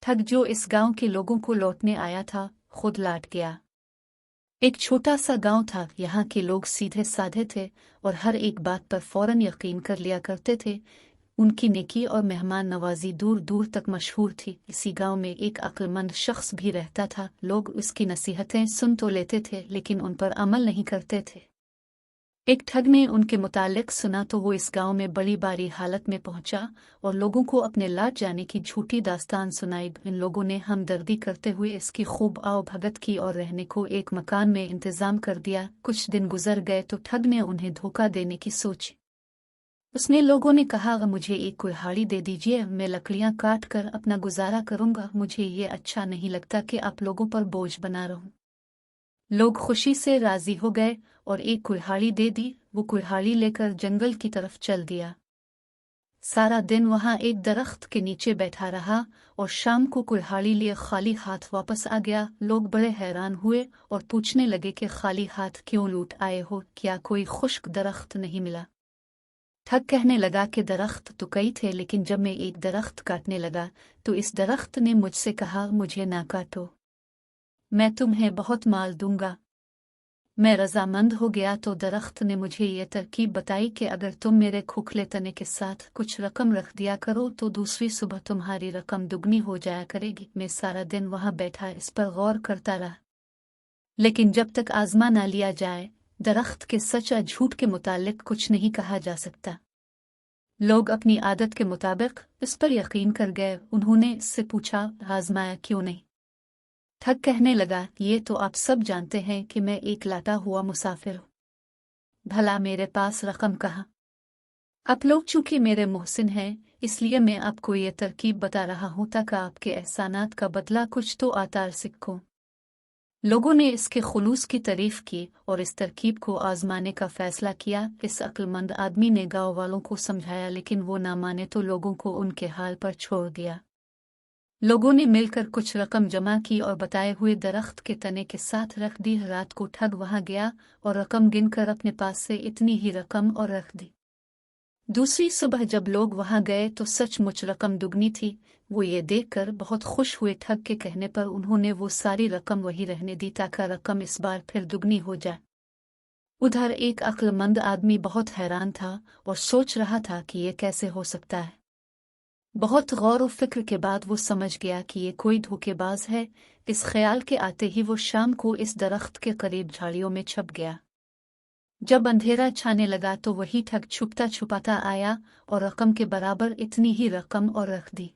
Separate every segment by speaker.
Speaker 1: ठग जो इस गांव के लोगों को लौटने आया था खुद लौट गया। एक छोटा सा गांव था। यहाँ के लोग सीधे साधे थे और हर एक बात पर फौरन यकीन कर लिया करते थे। उनकी नेकी और मेहमान नवाजी दूर दूर तक मशहूर थी। इसी गांव में एक अक्लमंद शख्स भी रहता था। लोग उसकी नसीहतें सुन तो लेते थे लेकिन उन पर अमल नहीं करते थे। एक ठग ने उनके मुतालिक सुना तो वो इस गांव में बड़ी बारी हालत में पहुंचा और लोगों को अपने लौट जाने की झूठी दास्तान सुनाई। इन लोगों ने हमदर्दी करते हुए इसकी खूब आओ भगत की और रहने को एक मकान में इंतजाम कर दिया। कुछ दिन गुजर गए तो ठग ने उन्हें धोखा देने की सोची। उसने लोगों ने कहा, मुझे एक कुल्हाड़ी दे दीजिए, मैं लकड़ियां काट कर अपना गुजारा करूंगा। मुझे ये अच्छा नहीं लगता कि आप लोगों पर बोझ बना रहूं। लोग खुशी से राजी हो गए और एक कुल्हाड़ी दे दी। वो कुल्हाड़ी लेकर जंगल की तरफ चल दिया। सारा दिन वहां एक दरख्त के नीचे बैठा रहा और शाम को कुल्हाड़ी लिए खाली हाथ वापस आ गया। लोग बड़े हैरान हुए और पूछने लगे कि खाली हाथ क्यों लौट आए हो, क्या कोई खुश्क दरख्त नहीं मिला? ठग कहने लगा कि दरख्त तो कई थे लेकिन जब मैं एक दरख्त काटने लगा तो इस दरख्त ने मुझसे कहा, मुझे ना काटो, मैं तुम्हें बहुत माल दूंगा। मैं रजामंद हो गया तो दरख्त ने मुझे ये तरकीब बताई कि अगर तुम मेरे खोखले तने के साथ कुछ रकम रख दिया करो तो दूसरी सुबह तुम्हारी रकम दुगनी हो जाया करेगी। मैं सारा दिन वहां बैठा इस पर गौर करता रहा, लेकिन जब तक आजमा ना लिया जाए दरख्त के सच या झूठ के मुतालिक कुछ नहीं कहा जा सकता। लोग अपनी आदत के मुताबिक इस पर यकीन कर गए। उन्होंने इससे पूछा, आजमाया क्यों नहीं? ठग कहने लगा, ये तो आप सब जानते हैं कि मैं एक लाटा हुआ मुसाफिर हूँ, भला मेरे पास रकम कहाँ? आप लोग चूंकि मेरे मोहसिन हैं इसलिए मैं आपको ये तरकीब बता रहा हूँ ताकि आपके एहसानात का बदला कुछ तो आतार सीखो। लोगों ने इसके खुलूस की तारीफ की और इस तरकीब को आजमाने का फैसला किया। इस अक्लमंद आदमी ने गांव वालों को समझाया लेकिन वो ना माने तो लोगों को उनके हाल पर छोड़ दिया। लोगों ने मिलकर कुछ रकम जमा की और बताए हुए दरख्त के तने के साथ रख दी। रात को ठग वहां गया और रकम गिनकर अपने पास से इतनी ही रकम और रख दी। दूसरी सुबह जब लोग वहां गए तो सचमुच रकम दुगनी थी। वो ये देखकर बहुत खुश हुए। ठग के कहने पर उन्होंने वो सारी रकम वही रहने दी ताकि रकम इस बार फिर दुगनी हो जाए। उधर एक अक्लमंद आदमी बहुत हैरान था और सोच रहा था कि ये कैसे हो सकता है। बहुत गौर और फिक्र के बाद वो समझ गया कि ये कोई धोखेबाज है। इस ख्याल के आते ही वो शाम को इस दरख्त के करीब झाड़ियों में छुप गया। जब अंधेरा छाने लगा तो वही ठग छुपता छुपाता आया और रकम के बराबर इतनी ही रकम और रख दी।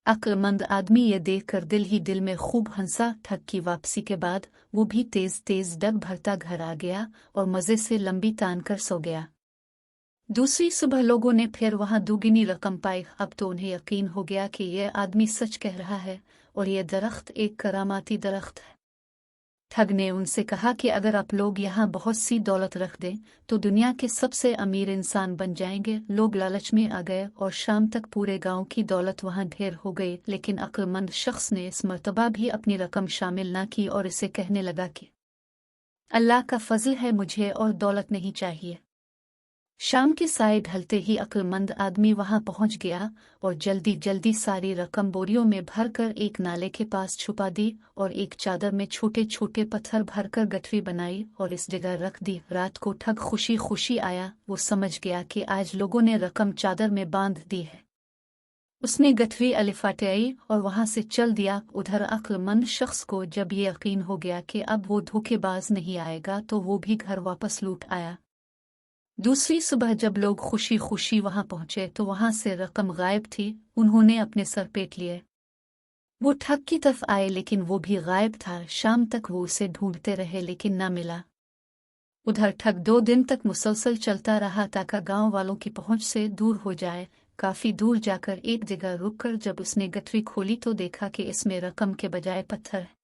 Speaker 1: अक्लमंद आदमी ये देखकर दिल ही दिल में खूब हंसा। ठग की वापसी के बाद वो भी तेज तेज डग भरता घर आ गया और मजे से लंबी तान कर सो गया। दूसरी सुबह लोगों ने फिर वहां दुगनी रकम पाई। अब तो उन्हें यकीन हो गया कि यह आदमी सच कह रहा है और यह दरख्त एक करामाती दरख्त है। ठग ने उनसे कहा कि अगर आप लोग यहाँ बहुत सी दौलत रख दें तो दुनिया के सबसे अमीर इंसान बन जाएंगे। लोग लालच में आ गए और शाम तक पूरे गांव की दौलत वहां ढेर हो गई। लेकिन अक्लमंद शख्स ने इस मर्तबा भी अपनी रकम शामिल न की और इसे कहने लगा कि अल्लाह का फजल है, मुझे और दौलत नहीं चाहिए। शाम के साए ढलते ही अक्लमंद आदमी वहां पहुंच गया और जल्दी जल्दी सारी रकम बोरियों में भरकर एक नाले के पास छुपा दी और एक चादर में छोटे छोटे पत्थर भरकर गठरी बनाई और इस जगह रख दी। रात को ठग खुशी खुशी आया। वो समझ गया कि आज लोगों ने रकम चादर में बांध दी है। उसने गठरी अलिफाटाई और वहां से चल दिया। उधर अक्लमंद शख्स को जब ये यकीन हो गया कि अब वो धोखेबाज नहीं आएगा तो वो भी घर वापस लौट आया। दूसरी सुबह जब लोग खुशी खुशी वहां पहुंचे तो वहां से रकम गायब थी। उन्होंने अपने सर पेट लिए। वो ठग की तरफ आए लेकिन वो भी गायब था। शाम तक वो उसे ढूंढते रहे लेकिन ना मिला। उधर ठग 2 दिन तक मुसलसल चलता रहा ताकि गांव वालों की पहुंच से दूर हो जाए। काफी दूर जाकर एक जगह रुककर जब उसने गठरी खोली तो देखा कि इसमें रकम के बजाय पत्थर है।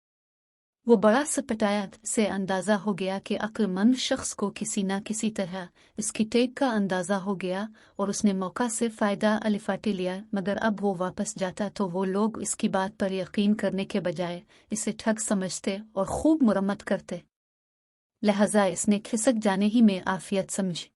Speaker 1: वो बड़ा सपटाया से अंदाजा हो गया कि अक्लमंद शख्स को किसी न किसी तरह इसकी टेक का अंदाजा हो गया और उसने मौका से फायदा अलिफाटे लिया। मगर अब वो वापस जाता तो वो लोग इसकी बात पर यकीन करने के बजाय इसे ठग समझते और खूब मुरम्मत करते। लिहाजा इसने खिसक जाने ही में आफियत समझी।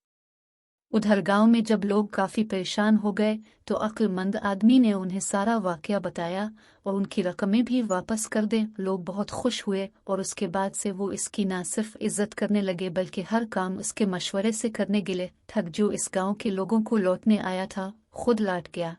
Speaker 1: उधर गांव में जब लोग काफी परेशान हो गए तो अक्लमंद आदमी ने उन्हें सारा वाकया बताया और उनकी रकमें भी वापस कर दें। लोग बहुत खुश हुए और उसके बाद से वो इसकी ना सिर्फ इज्जत करने लगे बल्कि हर काम उसके मशवरे से करने गिले। ठग जो इस गांव के लोगों को लौटने आया था खुद लौट गया।